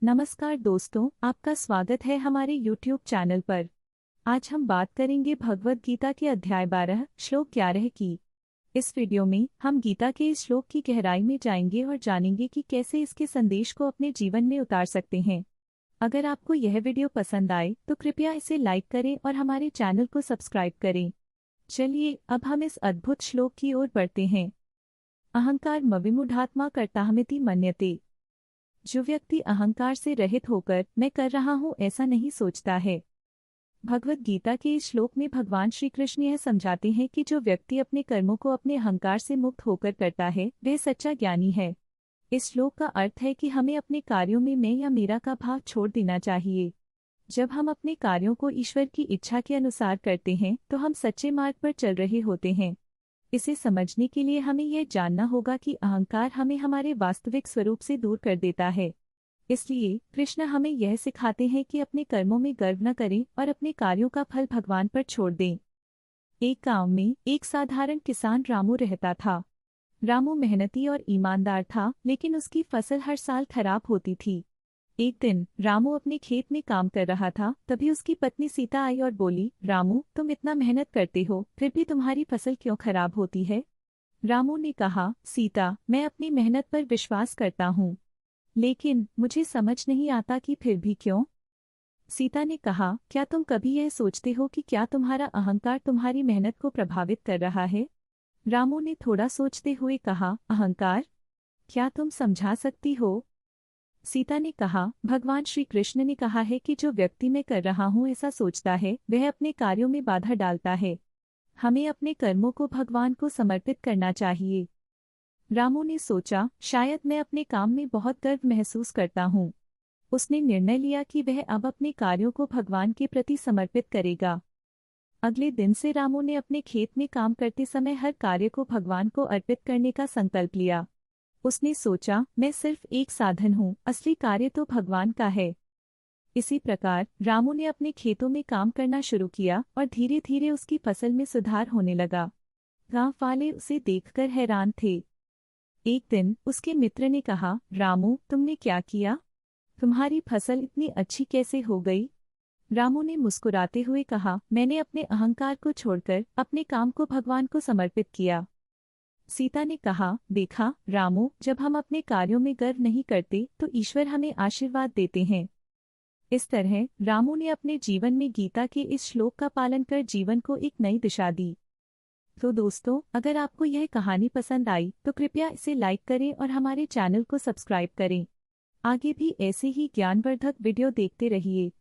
नमस्कार दोस्तों, आपका स्वागत है हमारे YouTube चैनल पर। आज हम बात करेंगे भगवद गीता के अध्याय 12 श्लोक 11 की। इस वीडियो में हम गीता के इस श्लोक की गहराई में जाएंगे और जानेंगे कि कैसे इसके संदेश को अपने जीवन में उतार सकते हैं। अगर आपको यह वीडियो पसंद आए तो कृपया इसे लाइक करें और हमारे चैनल को सब्सक्राइब करें। चलिए अब हम इस अद्भुत श्लोक की ओर बढ़ते हैं। अहंकार मविमूढ़ात्मा कर्ताहमिति मन्यते। जो व्यक्ति अहंकार से रहित होकर मैं कर रहा हूँ ऐसा नहीं सोचता है। भगवद गीता के इस श्लोक में भगवान श्री कृष्ण यह समझाते हैं कि जो व्यक्ति अपने कर्मों को अपने अहंकार से मुक्त होकर करता है वह सच्चा ज्ञानी है। इस श्लोक का अर्थ है कि हमें अपने कार्यों में मैं या मेरा का भाव छोड़ देना चाहिए। जब हम अपने कार्यों को ईश्वर की इच्छा के अनुसार करते हैं तो हम सच्चे मार्ग पर चल रहे होते हैं। इसे समझने के लिए हमें यह जानना होगा कि अहंकार हमें हमारे वास्तविक स्वरूप से दूर कर देता है। इसलिए कृष्ण हमें यह सिखाते हैं कि अपने कर्मों में गर्व न करें और अपने कार्यों का फल भगवान पर छोड़ दें। एक गांव में एक साधारण किसान रामू रहता था। रामू मेहनती और ईमानदार था, लेकिन उसकी फसल हर साल खराब होती थी। एक दिन रामू अपने खेत में काम कर रहा था, तभी उसकी पत्नी सीता आई और बोली, रामू तुम इतना मेहनत करते हो फिर भी तुम्हारी फसल क्यों खराब होती है? रामू ने कहा, सीता मैं अपनी मेहनत पर विश्वास करता हूँ, लेकिन मुझे समझ नहीं आता कि फिर भी क्यों? सीता ने कहा, क्या तुम कभी यह सोचते हो कि क्या तुम्हारा अहंकार तुम्हारी मेहनत को प्रभावित कर रहा है? रामू ने थोड़ा सोचते हुए कहा, अहंकार? क्या तुम समझा सकती हो? सीता ने कहा, भगवान श्री कृष्ण ने कहा है कि जो व्यक्ति मैं कर रहा हूँ ऐसा सोचता है वह अपने कार्यों में बाधा डालता है। हमें अपने कर्मों को भगवान को समर्पित करना चाहिए। रामू ने सोचा, शायद मैं अपने काम में बहुत गर्व महसूस करता हूँ। उसने निर्णय लिया कि वह अब अपने कार्यों को भगवान के प्रति समर्पित करेगा। अगले दिन से रामू ने अपने खेत में काम करते समय हर कार्य को भगवान को अर्पित करने का संकल्प लिया। उसने सोचा, मैं सिर्फ एक साधन हूँ, असली कार्य तो भगवान का है। इसी प्रकार रामू ने अपने खेतों में काम करना शुरू किया और धीरे धीरे उसकी फसल में सुधार होने लगा। गांव वाले उसे देखकर हैरान थे। एक दिन उसके मित्र ने कहा, रामू तुमने क्या किया? तुम्हारी फसल इतनी अच्छी कैसे हो गई? रामू ने मुस्कुराते हुए कहा, मैंने अपने अहंकार को छोड़कर अपने काम को भगवान को समर्पित किया। सीता ने कहा, देखा रामू, जब हम अपने कार्यों में गर्व नहीं करते तो ईश्वर हमें आशीर्वाद देते हैं। इस तरह रामू ने अपने जीवन में गीता के इस श्लोक का पालन कर जीवन को एक नई दिशा दी। तो दोस्तों, अगर आपको यह कहानी पसंद आई तो कृपया इसे लाइक करें और हमारे चैनल को सब्सक्राइब करें। आगे भी ऐसे ही ज्ञानवर्धक वीडियो देखते रहिए।